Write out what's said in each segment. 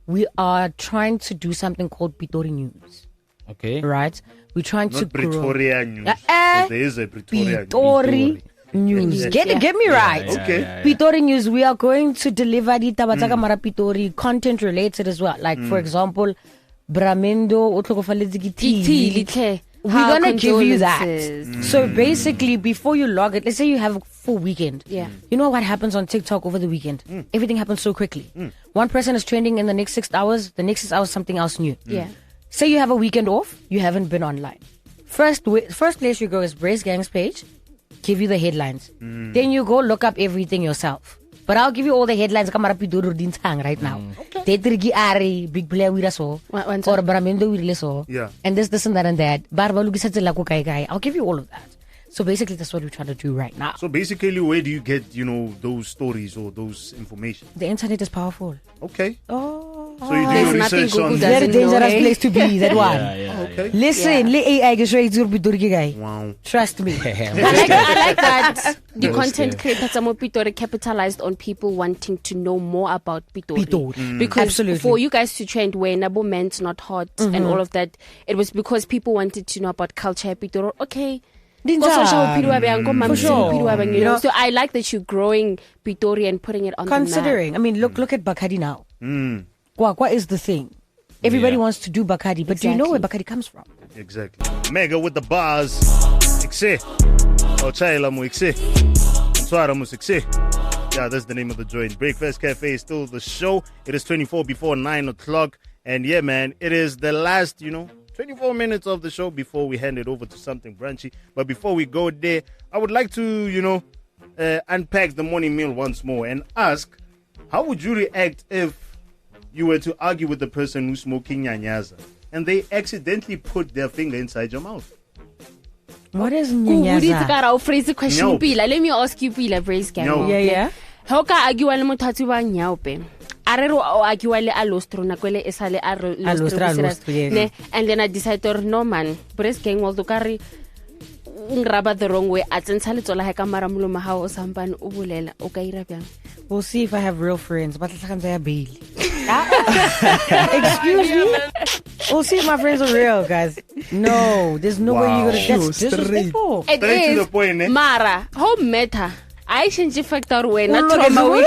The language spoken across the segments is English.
we are trying to do something called Pitori News. Okay. Right? We're trying to grow. Pretoria News. There is a Pretoria Pitori News. Get me right. Okay. Pitori News, we are going to deliver the Tabataka Mara Pitori content related as well. Like, for example, Bramendo, we're going to give you that. So basically, before you log it, let's say you have a full weekend. Yeah. You know what happens on TikTok over the weekend? Everything happens so quickly. One person is trending in the next 6 hours, the next 6 hours, something else new. Yeah. Say you have a weekend off, you haven't been online. First place you go is Bracegang's page, give you the headlines. Then you go look up everything yourself. But I'll give you all the headlines right now. Tetrigi Ari, big player with us all. Or Bramendo with us all. Yeah. And this and that and that. I'll give you all of that. So basically that's what we're trying to do right now. So basically, where do you get, those stories or those information? The internet is powerful. Okay. Oh. So you do your research on very dangerous place to be, that one. Okay. Listen, AI is ready to be guy. Wow. Trust me. I like that the content creators are more Pitori capitalized on people wanting to know more about Pitori. Because Absolutely. for you guys to trend where Nabo meant not hot and all of that, it was because people wanted to know about culture Pitori. Okay. For sure. So I like that you're growing Pitori and putting it on Considering, the I mean, look at Bacardi now. What is the thing? Everybody wants to do Bacardi, but do you know where Bacardi comes from? Exactly. Mega with the bars. Yeah, that's the name of the joint. Breakfast Cafe is still the show. It is 24 before 9 o'clock. And yeah, man, it is the last, 24 minutes of the show before we hand it over to something brunchy. But before we go there, I would like to, unpack the morning meal once more and ask, how would you react if you were to argue with the person who's smoking nyanyaza and they accidentally put their finger inside your mouth? What is nyanyaza? Phrase question pila. Let me ask you pila, Bracegang. No. Yeah. How ka argue le motho a tsuba nyaupe? Arero o argue le alostro na kwele esale alostro. And then I decided no man, Bracegang will do carry ngraba the wrong way. Atsentsha letsola ha ka mara moloma ha o sampane o bolela o ka ira byang? We'll see if I have real friends. But excuse me. We'll see if my friends are real, guys. No, there's no way you're gonna get disrespectful. It Straight is to the point, eh? Mara, how meta? I change the factor way, not trauma week.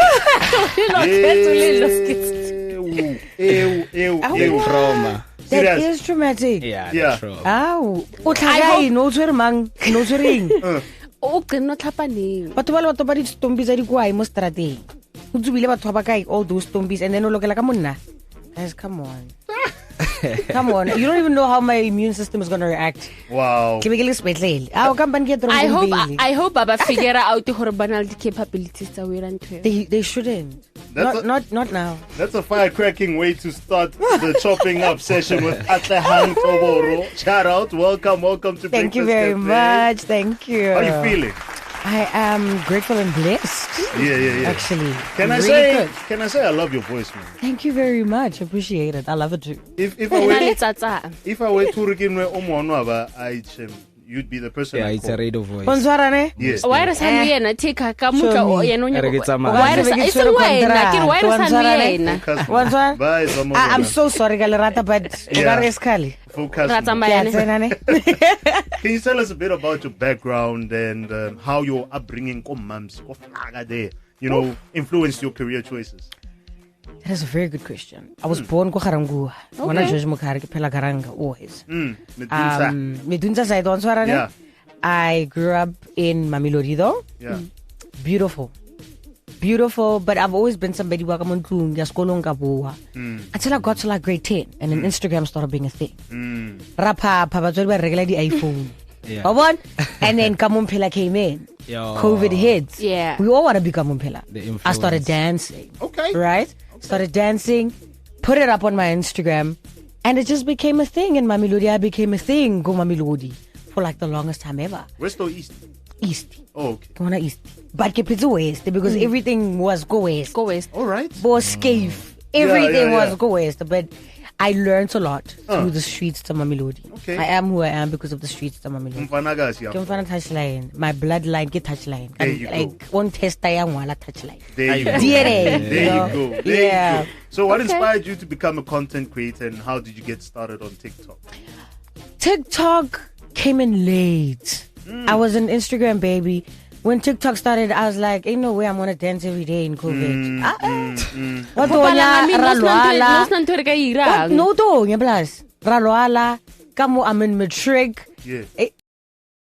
Trauma. That is traumatic. Yeah. Trauma. Ow. Otlhagai no tswere mang, no tswereng. O ke no tlhapaneng. Batho ba di stombi tsa dikwai mo strateng. O tsubile batho ba kae all those stombis and then o lokela ka monna. Guys, come on. Come on. You don't even know how my immune system is going to react. Wow. I hope Baba figure out the horrible capabilities that we're into. They shouldn't. Not now. That's a firecracking way to start the chopping up session with Atlegang Tloboro. Shout out. Welcome to Thank you Breakfast very much. Thank you. How are you feeling? I am grateful and blessed. Yeah. Actually. Can I say I love your voice, man? Thank you very much. Appreciate it. I love it too. If I were to regain you'd be the person. Yeah, it's a radio voice. Yes. Why does Henrietta take a kamuka or I'm so sorry, Galerata, but Can you tell us a bit about your background and how your upbringing influenced your career choices? That is a very good question. I was born ko Garangua. Wana George Mokare ke phela Garanga always. Medunsa side on Swarane. Yeah. I grew up in Mamelodi though. Yeah. Beautiful, but I've always been somebody wakamuntu ya skolo ngabuwa. Until I got to like grade 10 and then Instagram started being a thing. Rapa batswadi ba regular the iPhone. Yeah. And then Kamumpela came in. Yo. COVID hits. Yeah. We all want to be Kamumpela. I started dancing. Okay. Right? Started dancing, put it up on my Instagram, and it just became a thing. And Mamelodi, I became a thing. Go Mamelodi for like the longest time ever. West or East? East. Oh, okay. Go on East. But keep it West because everything was go West. Go West. All right. Was cave. Everything was go West. But I learned a lot through the streets to Mamelodi. Okay. I am who I am because of the streets to Mamelodi. Touchline. My bloodline get touchline. There you like go. One test I am wala touchline. There you go. DNA. There you go. There Yeah. you go. So what inspired you to become a content creator, and how did you get started on TikTok? TikTok came in late. I was an Instagram baby. When TikTok started, I was like, ain't no way I'm gonna dance every day in COVID. What do No do, plus. Ralwala, kamo I'm in matric. Yeah.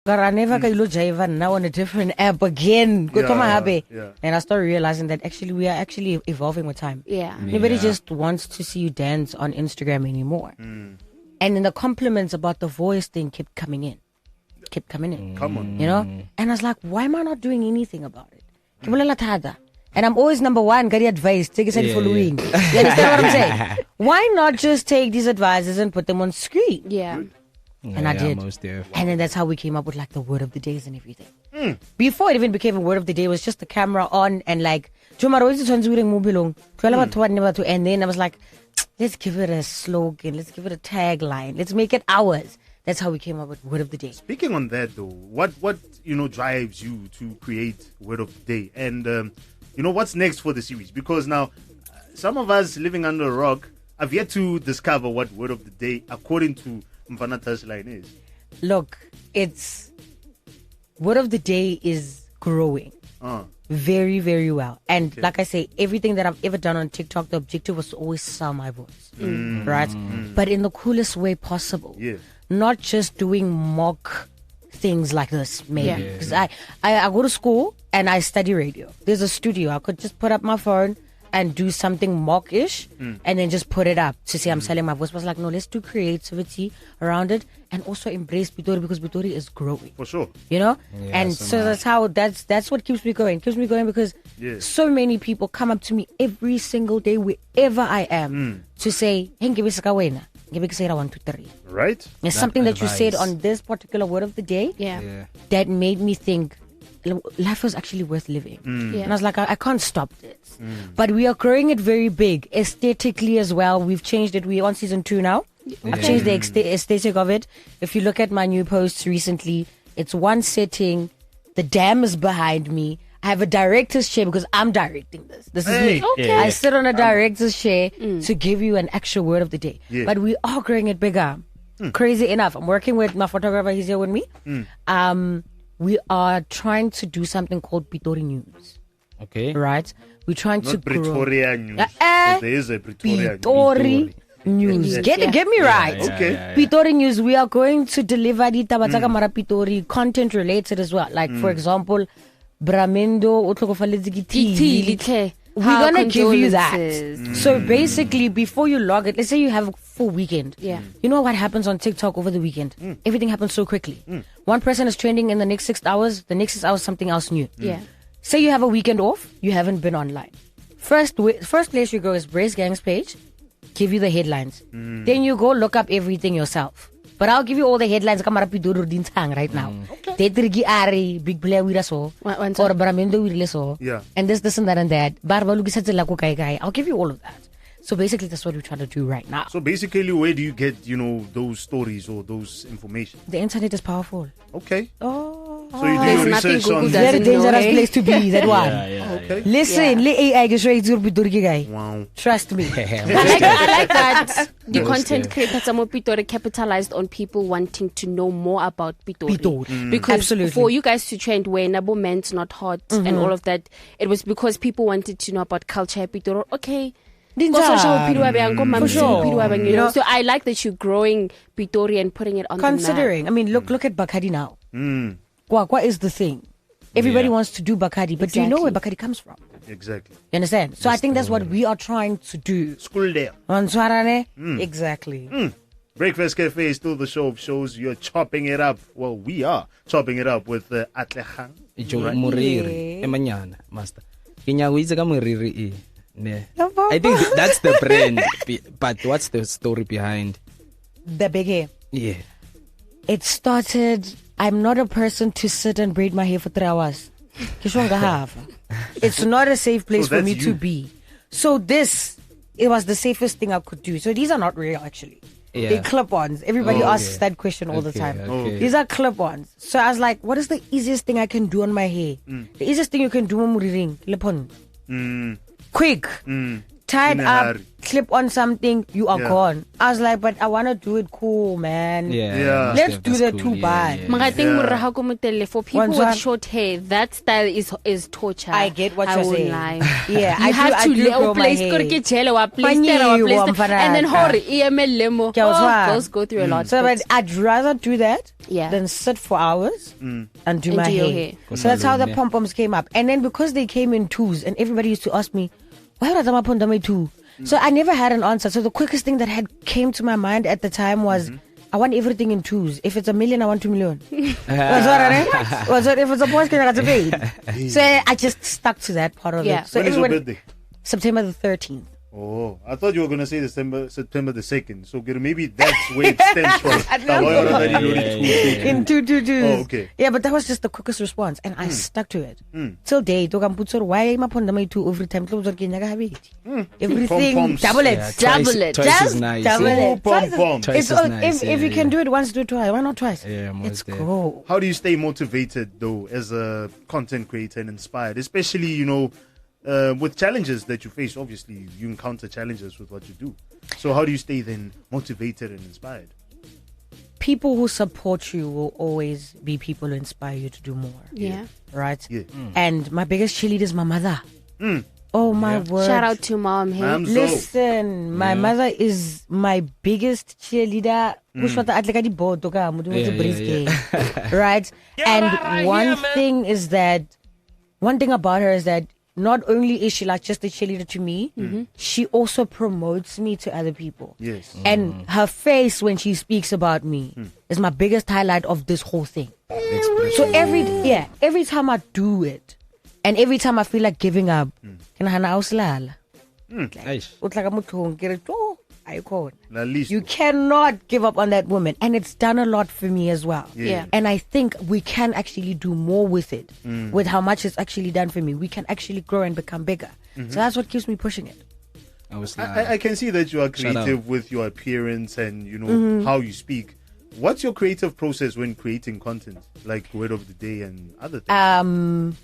But I never can look even now on a different app again. Go to my happy. Yeah. And I started realizing that actually we are actually evolving with time. Yeah. Nobody just wants to see you dance on Instagram anymore. And then the compliments about the voice thing kept coming in. Come on. You know? And I was like, why am I not doing anything about it? And I'm always number one, get advice, take us following. You understand what I'm saying? Why not just take these advices and put them on screen? Yeah. And I did. Most definitely. And then that's how we came up with like the word of the days and everything. Before it even became a word of the day, it was just the camera on and like, and then I was like, let's give it a slogan, let's give it a tagline, let's make it ours. That's how we came up with word of the day. Speaking on that though, what drives you to create word of the day, and what's next for the series? Because now some of us living under a rock have yet to discover what word of the day according to Mfana Touchline is. Look, it's word of the day is growing very, very well. And like I say, everything that I've ever done on TikTok, the objective was to always sell my voice. Right? But in the coolest way possible. Yeah. Not just doing mock things like this, maybe. Because I go to school and I study radio. There's a studio. I could just put up my phone and do something mock-ish and then just put it up to say I'm selling my voice. But I was like, no, let's do creativity around it and also embrace Pitori, because Pitori is growing. For sure. You know? Yeah, and so that's what keeps me going. Keeps me going because so many people come up to me every single day wherever I am to say, hey, give us a wena. Give us a 1, 2, 3. Right? It's something that you said on this particular word of the day that made me think life was actually worth living. And I was like, I can't stop this. But we are growing it very big aesthetically as well. We've changed it. We're on season 2 now. I've changed the aesthetic of it. If you look at my new posts recently, it's one setting. The dam is behind me. I have a director's chair because I'm directing this. This is me. Okay. I sit on a director's chair to give you an actual word of the day. But we are growing it bigger. Crazy enough. I'm working with my photographer. He's here with me. We are trying to do something called Pitori News. Okay. Right? We're trying Not to grow. Pretoria News. There is a Pretoria News. Pitori News. Get me right. Okay. Pitori News. We are going to deliver the Tabataka Mara Pitori content related as well. Like for example, Bramendo Otlokofalezigi we're gonna give you that. So basically, before you log it, let's say you have a full weekend. Yeah. You know what happens on TikTok over the weekend? Everything happens so quickly. One person is trending in the next 6 hours. The next 6 hours, something else new. Yeah. Say you have a weekend off. You haven't been online. First place you go is Bracegang's page. Give you the headlines. Then you go look up everything yourself. But I'll give you all the headlines right now. Tetrigi Ari, big player with us all. Or Bramendo with us all. Yeah. And this and that and that. I'll give you all of that. So basically, that's what we're trying to do right now. So basically, where do you get, those stories or those information? The internet is powerful. Okay. Oh. So you do your research on Very dangerous place to be, that one. Okay. Listen, let AI get straight to Pitori guy. Wow. Trust me. I like that the content creator Samo Pitori capitalized on people wanting to know more about Pitori. Because Absolutely. for you guys to trend where Nabo meant not hot and all of that, it was because people wanted to know about culture Pitori. Okay. For sure. So I like that you're growing Pitori and putting it on Considering, the map. I mean, look at Bacardi now. What is the thing? Everybody wants to do Bacardi, but do you know where Bacardi comes from? Exactly. You understand? So I think that's what we are trying to do. School there. Exactly. Breakfast Cafe is still the show of shows. You're chopping it up. Well, we are chopping it up with Atlegang. Muriri. Emanyana, master. Kinyawiza ka Muriri. I think that's the brand. But what's the story behind the big hair? Yeah. It started, I'm not a person to sit and braid my hair for 3 hours. It's not a safe place for me to be. So this it was the safest thing I could do. So these are not real, actually. Yeah. They're clip-ons. Everybody asks that question all the time. Okay. These are clip-ons. So I was like, what is the easiest thing I can do on my hair? The easiest thing you can do on ring, clip-on. Quick. Tie it up, clip on something, you are gone. I was like, but I want to do it cool, man. Yeah. Let's do that too bad. For people with short hair, that style is torture. I get what you're saying. Lie. Yeah, You have to place and then girls go through a lot. So but I'd rather do that than sit for hours and do my hair. So that's how the pom-poms came up. And then because they came in twos, and everybody used to ask me, why would I put them two? So I never had an answer. So the quickest thing that had came to my mind at the time was, I want everything in twos. If it's $1 million, I want $2 million. If it's a Porsche, I got to pay. So I just stuck to that part of it. So when is your birthday? September the 13th. Oh, I thought you were going to say September the 2nd. So maybe that's where it stems from. In 222. Oh, okay. Yeah, but that was just the quickest response. And I stuck to it. Till date, why am I putting two every time? Everything, double it. Double it. Twice is nice. Double it. Twice is nice. If you can do it once, do it twice. Why not twice? Yeah, it's cool. How do you stay motivated, though, as a content creator and inspired? Especially, with challenges that you face. Obviously you encounter challenges with what you do, so how do you stay then motivated and inspired? People who support you will always be people who inspire you to do more. Right. And my biggest cheerleader is my mother. Oh my word, shout out to mom. Hey, listen, my mother is my biggest cheerleader. Right. And one thing about her is that not only is she like just a cheerleader to me, she also promotes me to other people. Yes. And her face when she speaks about me is my biggest highlight of this whole thing. So every time I do it, and every time I feel like giving up, you cannot give up on that woman. And it's done a lot for me as well. And I think we can actually do more with it. With how much it's actually done for me, we can actually grow and become bigger. So that's what keeps me pushing it. I can see that you are creative with your appearance and how you speak. What's your creative process when creating content, like Word of the Day and other things?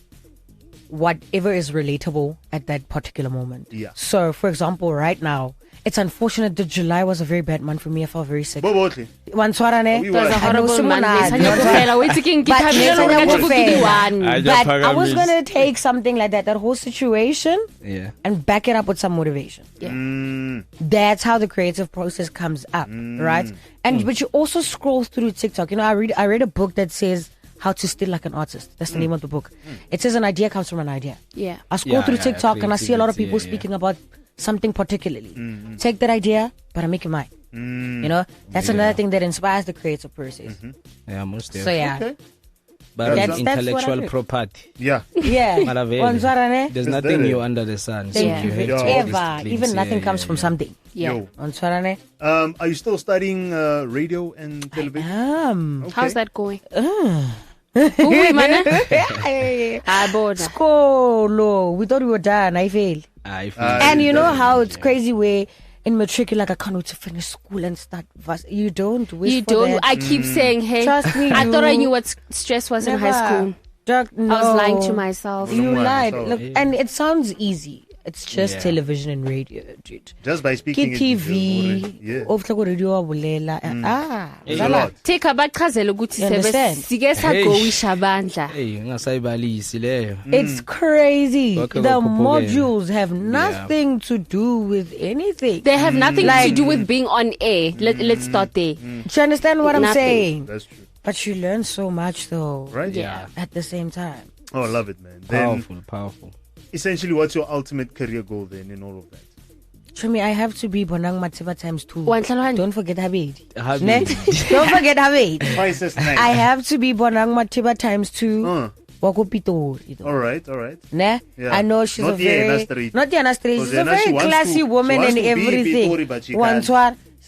Whatever is relatable at that particular moment. So, for example, right now, it's unfortunate that July was a very bad month for me. I felt very sick. It was a horrible month. But I was going to take something like that whole situation, and back it up with some motivation. That's how the creative process comes up, right? And but you also scroll through TikTok. I read a book that says How to Steal Like an Artist. That's the name of the book. It says an idea comes from an idea. I scroll through TikTok and I see a lot of people speaking about something particularly. Take that idea, but I make it mine. That's another thing that inspires the creative process. Most so okay. But that's intellectual property. There's nothing new under the sun. Thank you. Ever. Even nothing comes from something. Are you still studying radio and television? I am. Okay. How's that going? School. We thought we were done. I failed. And you know how it's crazy where in matric, I can't wait to finish school and start. You don't wish you for don't. that. I keep saying, hey, trust me, I thought I knew what stress was in high school. No. I was lying to myself. You lied. Look, and it sounds easy. It's just television and radio, dude. Just by speaking TV, radio take a back It's crazy. The modules have nothing to do with anything. They have nothing to do with being on air. Let's start there. Do you understand what I'm saying? That's true. But you learn so much though. Right? At the same time. Oh, I love it, man. Powerful. Essentially, what's your ultimate career goal then in all of that? For me, I have to be Bonang Matiba times 2. Don't forget Habib. Don't forget Habib. Twice as nice. I have to be Bonang Matiba times 2. Wako Pitori. All right. Ne? Yeah. I know she's not the Anastri. She's a very classy woman and everything.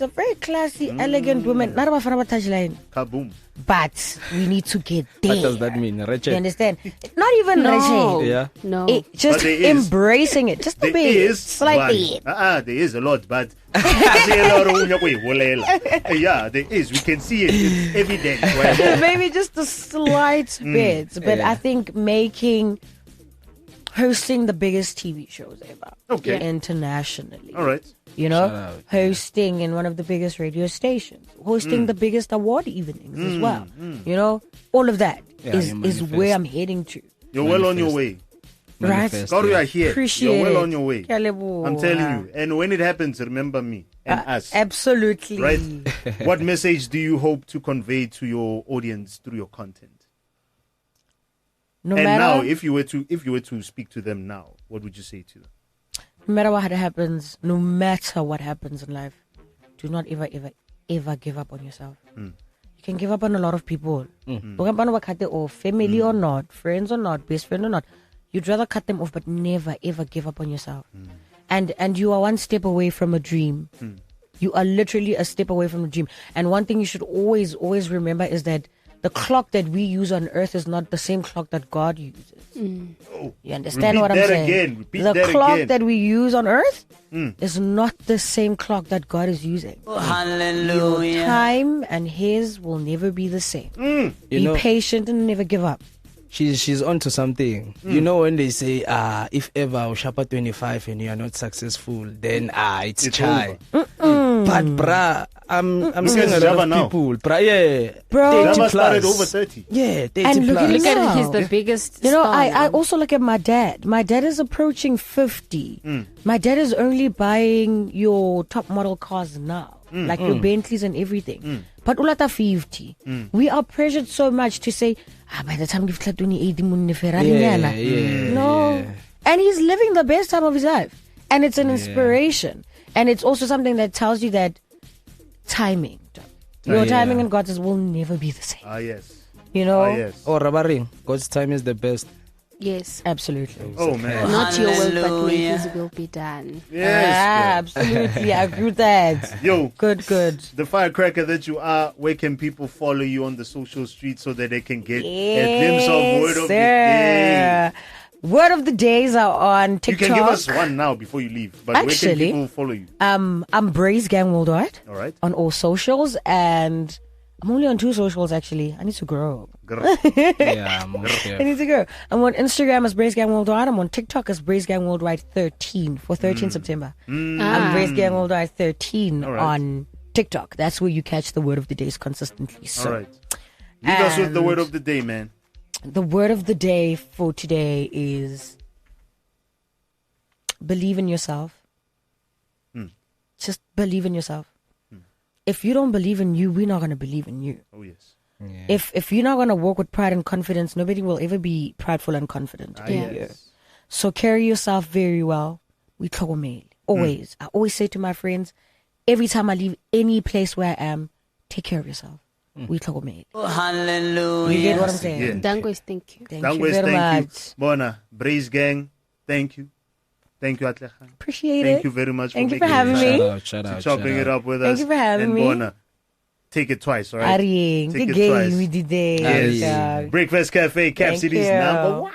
a very classy, elegant woman. Not about Faraba touchline. Kaboom. But we need to get there. What does that mean? You Wretched? understand? Not even No. Yeah. No. just But there is. embracing it. Just a There bit. is, Slightly. but, there is a lot, but yeah, there is. We can see it. It's evident. Maybe just a slight bit. But Yeah. I think hosting the biggest TV shows ever. Okay. Internationally. All right. You know, Shout out. hosting in one of the biggest radio stations, hosting the biggest award evenings as well. You know, all of that Yeah, is you where manifest. I'm heading to. You're well on your way. Right. Manifest, God, we yeah. are here. Appreciate You're well it. on your way. Kalebo. I'm telling you. And when it happens, remember me and us. Absolutely. Right? What message do you hope to convey to your audience through your content? No And matter, now, if you were to speak to them now, what would you say to them? no matter what happens, no matter what happens in life, do not ever give up on yourself. You can give up on a lot of people. Or family or not, friends or not, best friend or not. You'd rather cut them off, but never ever give up on yourself. And you are one step away from a dream. You are literally a step away from a dream. And one thing you should always remember is that the clock that we use on earth is not the same clock that God uses. Oh, You understand repeat what I'm that saying? again. Repeat the that clock again. that we use on earth is not the same clock that God is using. Your time and His will never be the same. You Be know, patient and never give up. she's onto something. You know when they say, if ever Ushapa 25 and you are not successful, then it's chai. But bruh, I'm seeing a lot Java of now. people. Bruh, yeah, Bro. 30 Java started plus. over 30. Yeah, 30 And look at plus. him Look at now. it. He's the biggest. You know, star I now. also look at my dad. My dad is approaching 50. My dad is only buying your top model cars now, like your Bentleys and everything. But ulata 50. We are pressured so much to say, by the time you've slept on the Ferrari. Yeah, No. yeah. And he's living the best time of his life. And it's an inspiration. And it's also something that tells you that timing. Your timing and God's will never be the same. Ah, yes. You know? Ah, yes. Oh, Rabaring, God's time is the best. Yes. Absolutely. Oh, man. Not your will, but may His will be done. Yes. Absolutely. I agree with that. Yo, Good. the firecracker that you are, where can people follow you on the social streets so that they can get a glimpse of Word of the Day? Word of the days are on You TikTok. can give us one now before you leave. But where Actually, can people follow you? I'm Bracegang Worldwide All right. on all socials, and I'm only on 2 socials actually. I need to grow. Yeah, I'm I okay. need to grow. I'm on Instagram as Bracegang Worldwide. I'm on TikTok as Bracegang Worldwide 13 for 13 September. I'm Bracegang Worldwide 13 All right. on TikTok. That's where you catch the word of the days consistently. So All right. Leave us with the And- word of the day, man. the word of the day for today is believe in yourself. Just believe in yourself. If you don't believe in you, we're not going to believe in you. Oh, yes. Yeah. If you're not going to walk with pride and confidence, nobody will ever be prideful and confident. Ah, in you. yes. So carry yourself very well. We tlhokomele. Always. I always say to my friends, every time I leave any place where I am, take care of yourself. We tlhokomele. Hallelujah. You get what I'm saying? Yeah. Dango's, thank you. Thank Dangwes, you very thank much. you. Bona, Bracegang, thank you. Thank you, Atlegang. Appreciate Thank it. you very much Thank for you for making having the me. time Shout to out. chopping it up with us. Thank you for having and me. Bona, take it twice, all right? Arieng, Take the it game twice. we did there. Yes. dog. Breakfast Cafe, Cap Thank City's you. number 1.